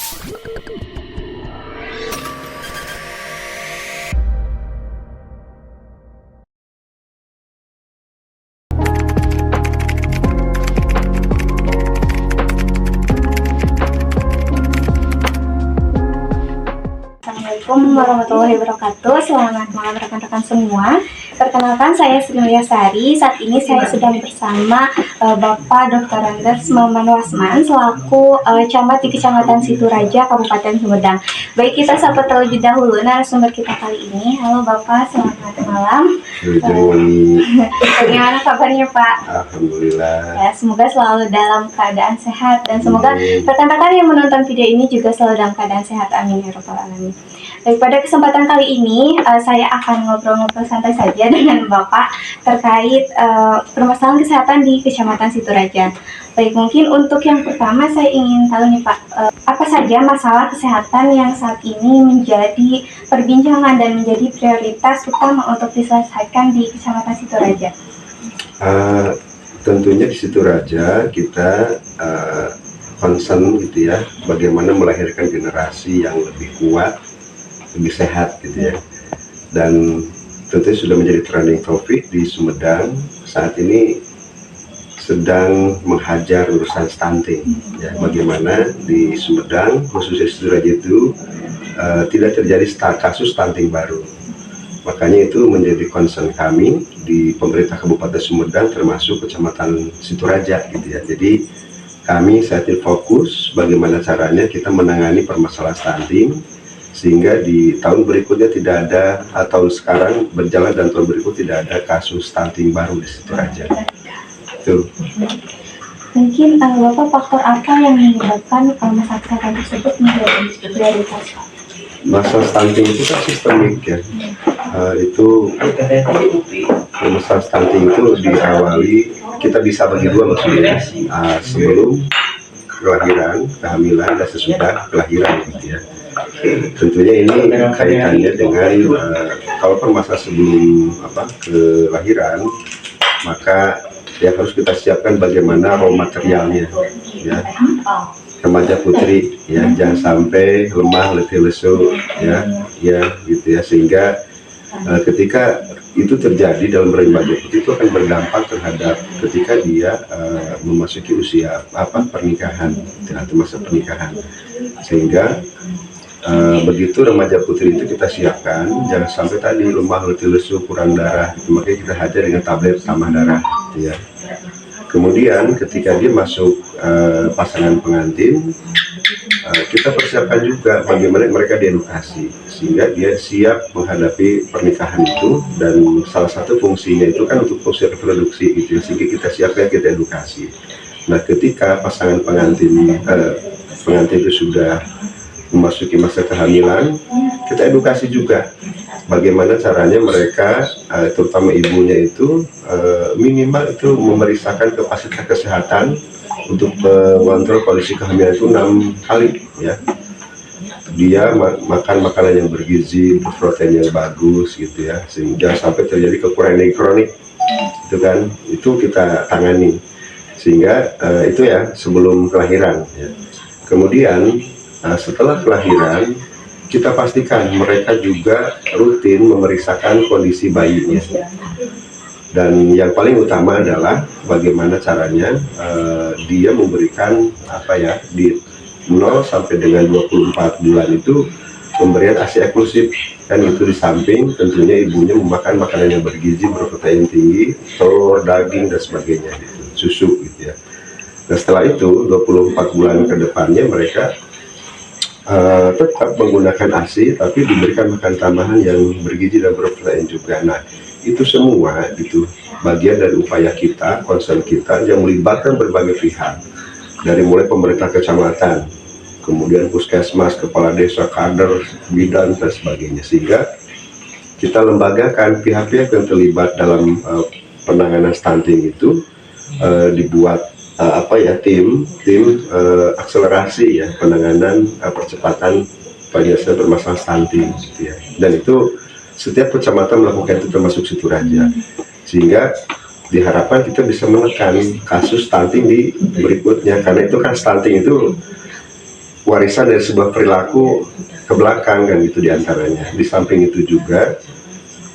Assalamualaikum warahmatullahi wabarakatuh. Selamat malam rekan-rekan semua. Perkenalkan, saya Sri Mulyasari. Saat ini saya sedang bersama Bapak Dr. Andes Maman Wasman selaku camat di Kecamatan Situraja, Kabupaten Sumedang. Baik, kita sapa terlebih dahulu narasumber kita kali ini. Halo Bapak, selamat malam. Bagaimana kabarnya Pak? Alhamdulillah. Ya, semoga selalu dalam keadaan sehat dan semoga rekan-rekan yang menonton video ini juga selalu dalam keadaan sehat. Amin ya rabbal alamin. Baik, pada kesempatan kali ini saya akan ngobrol-ngobrol santai saja dengan Bapak terkait permasalahan kesehatan di Kecamatan Situraja. Baik, mungkin untuk yang pertama saya ingin tahu nih Pak, apa saja masalah kesehatan yang saat ini menjadi perbincangan dan menjadi prioritas utama untuk diselesaikan di Kecamatan Situraja? Tentunya di Situraja kita concern gitu ya, bagaimana melahirkan generasi yang lebih kuat, lebih sehat gitu ya. Dan tentunya sudah menjadi trending topik di Sumedang saat ini, sedang menghajar urusan stunting ya. Bagaimana di Sumedang khususnya Situraja itu tidak terjadi kasus stunting baru. Makanya itu menjadi concern kami di pemerintah Kabupaten Sumedang termasuk Kecamatan Situraja gitu ya. Jadi kami saat ini fokus bagaimana caranya kita menangani permasalahan stunting sehingga di tahun berikutnya tidak ada, atau sekarang berjalan dan tahun berikut tidak ada kasus stunting baru di Situraja. Itu. Mungkin Bapak, faktor apa yang menyebabkan masalah kesehatan tersebut menjadi prioritas? Masalah stunting itu kan sistemik ya. Itu masalah stunting itu diawali, kita bisa bagi dua maksudnya, sebelum kelahiran, kehamilan, dan sesudah kelahiran gitu ya. Tentunya ini kaitannya dengan kalau permasalahan sebelum kelahiran, maka yang harus kita siapkan bagaimana raw materialnya ya. Remaja putri ya, jangan sampai lemah, letih lesu ya gitu ya, sehingga ketika itu terjadi dalam remaja putri itu akan berdampak terhadap ketika dia memasuki usia pernikahan atau masa pernikahan, sehingga begitu remaja putri itu kita siapkan jangan sampai tadi lemah, letih lesu, kurang darah, makanya kita hajar dengan tablet tambah darah gitu ya. Kemudian ketika dia masuk pasangan pengantin, kita persiapkan juga bagaimana mereka diedukasi sehingga dia siap menghadapi pernikahan itu, dan salah satu fungsinya itu kan untuk fungsi reproduksi gitu, sehingga kita siapkan, kita edukasi. Nah, ketika pasangan pengantin itu sudah memasuki masa kehamilan, kita edukasi juga bagaimana caranya mereka, terutama ibunya itu minimal itu memeriksakan kapasitas kesehatan untuk mengontrol kondisi kehamilan itu 6 kali ya. Dia makan makanan yang bergizi, berprotein yang bagus gitu ya, sehingga sampai terjadi kekurangan energi kronik itu kan, itu kita tangani sehingga itu ya sebelum kelahiran ya. Kemudian setelah kelahiran kita pastikan mereka juga rutin memeriksakan kondisi bayinya, dan yang paling utama adalah bagaimana caranya dia memberikan di 0 sampai dengan 24 bulan itu pemberian ASI eksklusif, kan itu di samping tentunya ibunya memakan makanan yang bergizi, berprotein tinggi, telur, daging dan sebagainya gitu, susu gitu ya. Nah, setelah itu 24 bulan ke depannya mereka tetap menggunakan ASI tapi diberikan makan tambahan yang bergizi dan berprotein juga. Nah, itu semua itu bagian dari upaya kita, concern kita yang melibatkan berbagai pihak, dari mulai pemerintah kecamatan, kemudian puskesmas, kepala desa, kader, bidan dan sebagainya, sehingga kita lembagakan pihak-pihak yang terlibat dalam penanganan stunting itu, dibuat tim akselerasi ya penanganan percepatan penyelesaian permasalahan stunting gitu ya. Dan itu setiap kecamatan melakukan itu termasuk Situraja, sehingga diharapkan kita bisa menekan kasus stunting di berikutnya, karena itu kan stunting itu warisan dari sebuah perilaku ke belakang kan gitu diantaranya. Di samping itu juga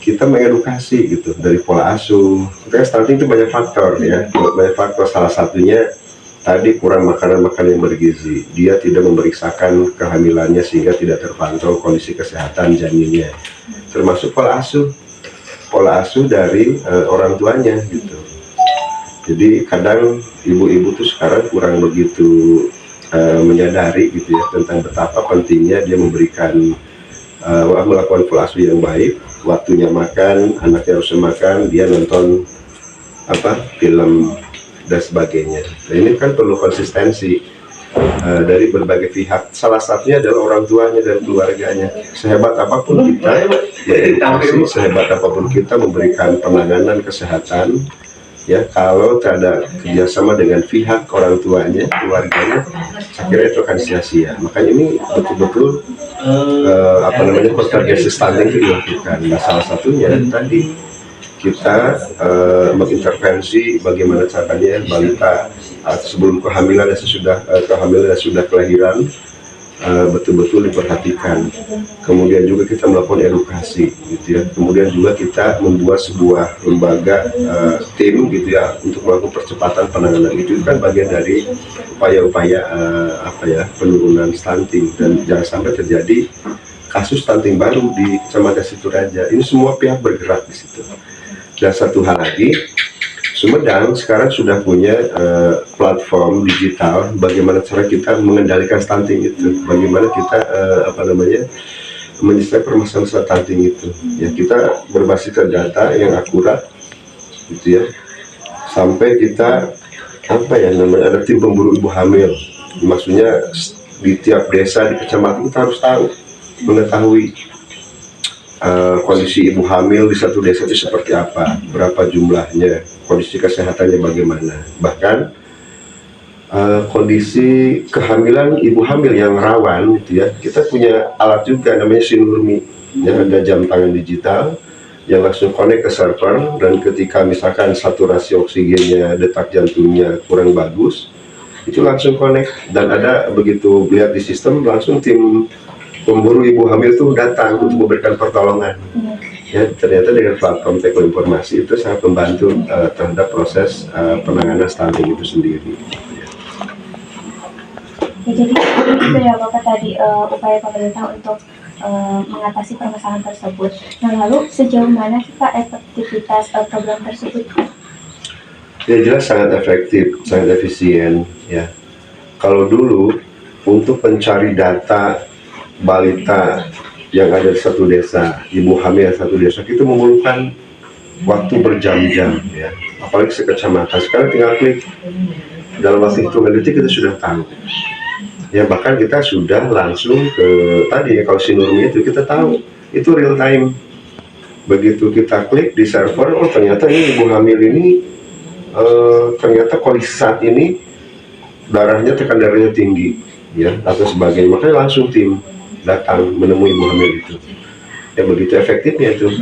kita mengedukasi gitu dari pola asuh. Karena stunting itu banyak faktor ya, banyak faktor. Salah satunya tadi kurang makanan-makanan yang bergizi. Dia tidak memeriksakan kehamilannya sehingga tidak terpantau kondisi kesehatan janinnya. Termasuk pola asuh dari orang tuanya gitu. Jadi kadang ibu-ibu tuh sekarang kurang begitu menyadari gitu ya tentang betapa pentingnya dia memberikan melakukan pola asuh yang baik. Waktunya makan, anaknya harus makan, dia nonton film dan sebagainya. Nah, ini kan perlu konsistensi dari berbagai pihak. Salah satunya adalah orang tuanya dan keluarganya. Sehebat apapun kita edukasi, sehebat apapun kita memberikan penanganan kesehatan, ya kalau tak ada kerjasama dengan pihak orang tuanya, keluarganya, saya kira itu akan sia-sia. Makanya ini betul-betul konvergensi stunting itu dilakukan. Nah, salah satunya tadi kita mengintervensi bagaimana caranya balita sebelum kehamilan dan sesudah kehamilan dan sudah kelahiran betul-betul diperhatikan. Kemudian juga kita melakukan edukasi gitu ya. Kemudian juga kita membuat sebuah lembaga tim gitu ya untuk melakukan percepatan penanganan. Itu kan bagian dari upaya-upaya penurunan stunting, dan jangan sampai terjadi kasus stunting baru di Kecamatan Situraja. Ini semua pihak bergerak di situ. Dan satu hal lagi, Sumedang sekarang sudah punya platform digital bagaimana cara kita mengendalikan stunting itu, bagaimana kita menyelesaikan permasalahan stunting itu. Ya, kita berbasis data yang akurat, gitu ya. Sampai kita ada tim pemburu ibu hamil. Maksudnya di tiap desa di kecamatan kita harus mengetahui kondisi ibu hamil di satu desa itu seperti apa, berapa jumlahnya, kondisi kesehatannya bagaimana. Bahkan kondisi kehamilan ibu hamil yang rawan gitu ya, kita punya alat juga namanya Sinurmi, yang ada jam tangan digital yang langsung connect ke server, dan ketika misalkan saturasi oksigennya, detak jantungnya kurang bagus, itu langsung connect, dan ada begitu lihat di sistem langsung tim pemburu ibu hamil itu datang untuk memberikan pertolongan. Ya, ternyata dengan platform teknologi informasi itu sangat membantu terhadap proses penanganan stunting itu sendiri. Ya, jadi itu ya Bapak tadi upaya pemerintah untuk mengatasi permasalahan tersebut. Nah, lalu sejauh mana sih Pak efektivitas program tersebut? Ya, jelas sangat efektif, sangat efisien ya. Kalau dulu untuk mencari data balita yang ada di satu desa, ibu hamil satu desa, itu memerlukan waktu berjam-jam ya, apalagi sekecamatan. Sekarang tinggal klik, dalam waktu hitungan detik kita sudah tahu ya. Bahkan kita sudah langsung ke tadi ya, kalau Sinurmi itu kita tahu itu real time. Begitu kita klik di server, oh ternyata ini ibu hamil ini ternyata kondisi saat ini darahnya, tekanan darahnya tinggi ya atau sebagainya, makanya langsung tim datang menemui ibu hamil itu. Ya begitu efektifnya itu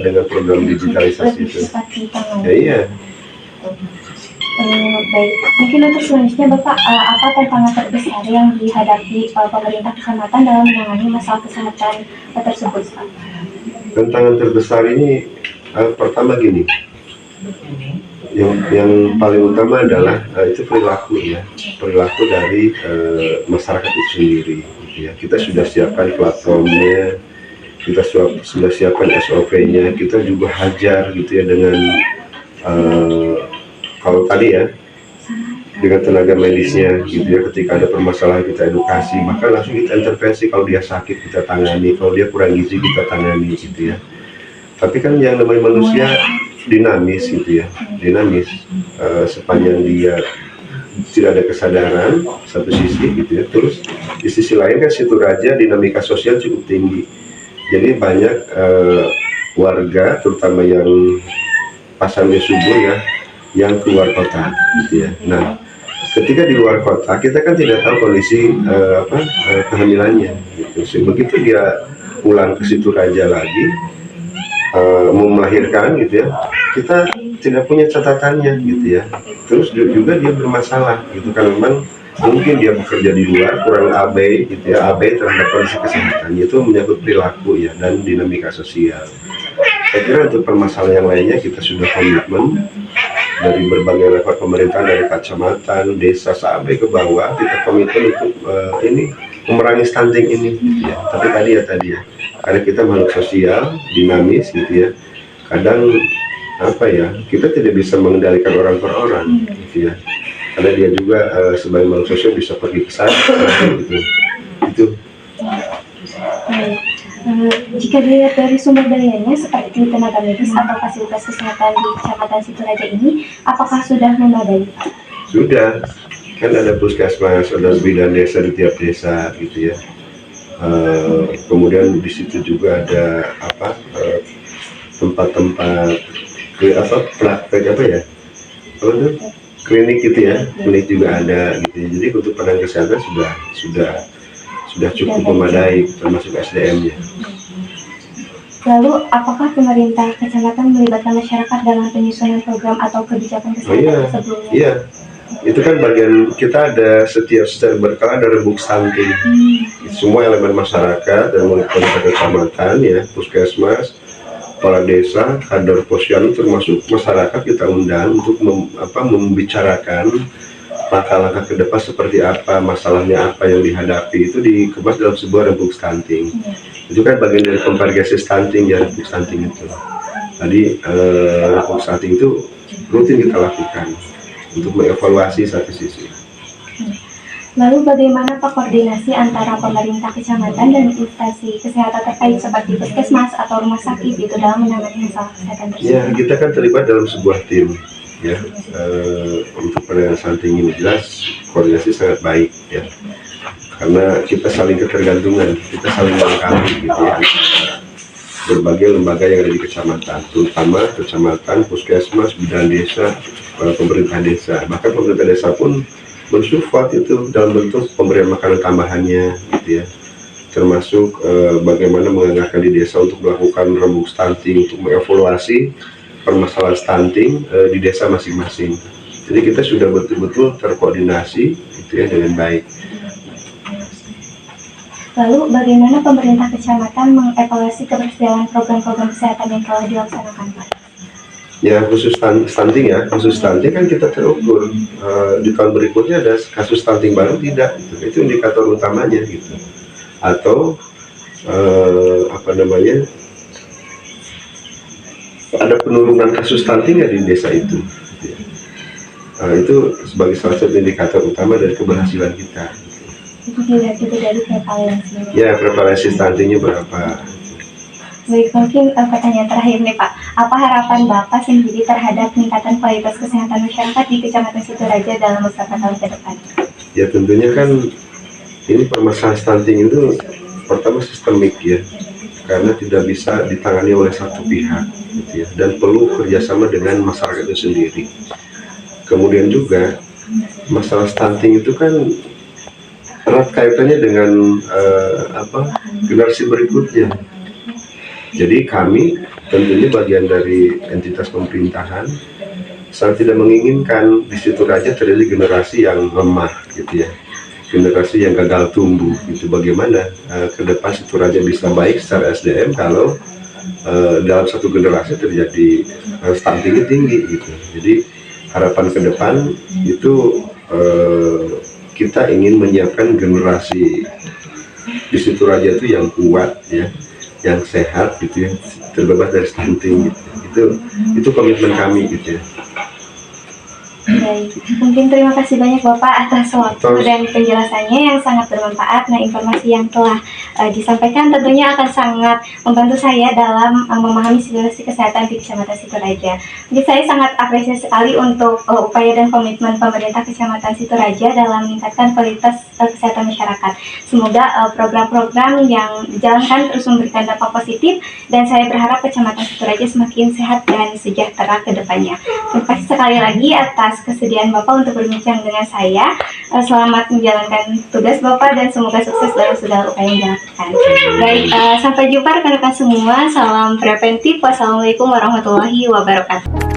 dengan program digitalisasi itu. Ya iya. Baik, mungkin untuk selanjutnya Bapak, apa tantangan terbesar yang dihadapi pemerintah kecamatan dalam menangani masalah kesehatan tersebut, Pak? Tantangan terbesar ini pertama gini, yang paling utama adalah itu perilaku ya, perilaku dari masyarakat itu sendiri. Ya, kita sudah siapkan platformnya, kita sudah siapkan SOP-nya, kita juga hajar gitu ya dengan kalau tadi ya dengan tenaga medisnya gitu ya, ketika ada permasalahan kita edukasi, bahkan langsung kita intervensi. Kalau dia sakit kita tangani, kalau dia kurang gizi kita tangani gitu ya. Tapi kan yang namanya manusia dinamis gitu ya, dinamis sepanjang dia tidak ada kesadaran satu sisi gitu ya. Terus di sisi lain kan Situraja dinamika sosial cukup tinggi, jadi banyak warga terutama yang pasarnya subur ya, yang keluar kota gitu ya. Nah, ketika di luar kota kita kan tidak tahu kondisi kehamilannya gitu. Begitu dia pulang ke Situraja lagi melahirkan gitu ya, kita tidak punya catatannya gitu ya. Terus juga dia bermasalah gitu kan, memang mungkin dia bekerja di luar kurang abai gitu ya, abai terhadap kondisi kesehatannya, itu menyangkut perilaku ya dan dinamika sosial. Saya kira untuk permasalahan yang lainnya kita sudah komitmen dari berbagai level pemerintahan, dari kecamatan, desa sampai ke bawah, kita komitmen untuk ini memerangi stunting ini gitu ya. Tapi tadi ya karena kita makhluk sosial dinamis gitu ya, kadang apa ya, kita tidak bisa mengendalikan orang per orang gitu ya, karena dia juga sebagai makhluk sosial bisa pergi ke sana gitu. Itu Baik. Jika dilihat dari sumber dayanya seperti tenaga medis atau fasilitas kesehatan di Kecamatan Situraja ini, apakah sudah memadai, Pak? sudah, kan ada puskesmas, ada bidan desa di tiap desa gitu ya. Kemudian di situ juga ada apa, tempat-tempat praktek apa ya, apa tuh, klinik gitu ya, klinik juga ada gitu ya. Jadi untuk penanganan kesehatan sudah cukup memadai, termasuk SDM-nya. Lalu, apakah pemerintah kecamatan melibatkan masyarakat dalam penyusunan program atau kebijakan Oh iya, kesehatan sebelumnya? iya, itu kan bagian kita ada secara berkala ada rembuk stunting. Semua elemen masyarakat dan mulai pemerintah kecamatan ya, puskesmas, kepala desa, kader posyandu termasuk masyarakat kita undang untuk membicarakan langkah-langkah ke depan seperti apa, masalahnya apa yang dihadapi, itu dikemas dalam sebuah rembuk stunting. Itu kan bagian dari kompargesi stunting ya, rembuk stunting itu. Tadi rembuk stunting itu rutin kita lakukan untuk mengevaluasi satu sisi. Lalu bagaimana Pak koordinasi antara pemerintah kecamatan dan instansi kesehatan terkait seperti puskesmas atau rumah sakit itu dalam menangani masalah kesehatan tersebut? Ya, kita kan terlibat dalam sebuah tim ya, untuk penanganan stunting ini jelas koordinasi sangat baik ya, karena kita saling ketergantungan, kita saling melengkapi gitu ya, berbagai lembaga yang ada di kecamatan, terutama kecamatan, puskesmas, bidan desa, pemerintah desa, bahkan pemerintah desa pun bersupport itu dalam bentuk pemberian makanan tambahannya gitu ya, termasuk bagaimana menganggarkan di desa untuk melakukan rembuk stunting, untuk mengevaluasi permasalahan stunting di desa masing-masing. Jadi kita sudah betul-betul terkoordinasi gitu ya dengan baik. Lalu bagaimana pemerintah kecamatan mengevaluasi keberhasilan program-program kesehatan yang telah dilaksanakan, Pak? Ya khusus stunting ya, khusus stunting kan kita terukur di tahun berikutnya ada kasus stunting baru tidak, gitu. Itu indikator utamanya gitu. Atau apa namanya, ada penurunan kasus stunting ya di desa itu. Gitu ya. Itu sebagai salah satu indikator utama dari keberhasilan kita. Itu dilihat juga dari prevalensinya. Ya prevalensi stuntingnya berapa? Baik, mungkin pertanyaan terakhir nih Pak, apa harapan Bapak sendiri terhadap peningkatan kualitas kesehatan masyarakat di Kecamatan Situraja dalam beberapa tahun ke depan? Ya tentunya kan ini permasalahan stunting itu pertama sistemik ya, karena tidak bisa ditangani oleh satu pihak gitu ya, dan perlu kerjasama dengan masyarakat itu sendiri. Kemudian juga masalah stunting itu kan erat kaitannya dengan generasi berikutnya. Jadi kami tentunya bagian dari entitas pemerintahan sangat tidak menginginkan di Situraja terjadi generasi yang lemah gitu ya, generasi yang gagal tumbuh gitu. Bagaimana ke depan Situraja bisa baik secara SDM kalau dalam satu generasi terjadi stuntingnya tinggi gitu. Jadi harapan ke depan itu kita ingin menyiapkan generasi di Situraja itu yang kuat ya, yang sehat gitu ya, terbebas dari stunting gitu. Itu komitmen kami gitu ya. Baik, mungkin terima kasih banyak Bapak atas waktu dan penjelasannya yang sangat bermanfaat. Nah, informasi yang telah disampaikan tentunya akan sangat membantu saya dalam memahami situasi kesehatan di Kecamatan Situraja. Jadi saya sangat apresiasi sekali untuk upaya dan komitmen pemerintah Kecamatan Situraja dalam meningkatkan kualitas kesehatan masyarakat. Semoga program-program yang dijalankan terus memberikan dampak positif, dan saya berharap Kecamatan Situraja semakin sehat dan sejahtera ke depannya. Terima kasih sekali lagi atas kesediaan Bapak untuk berbincang dengan saya. Selamat menjalankan tugas Bapak dan semoga sukses dalam segala upaya yang dilakukan. Baik, sampai jumpa rekan-rekan semua. Salam preventif. Wassalamualaikum warahmatullahi wabarakatuh.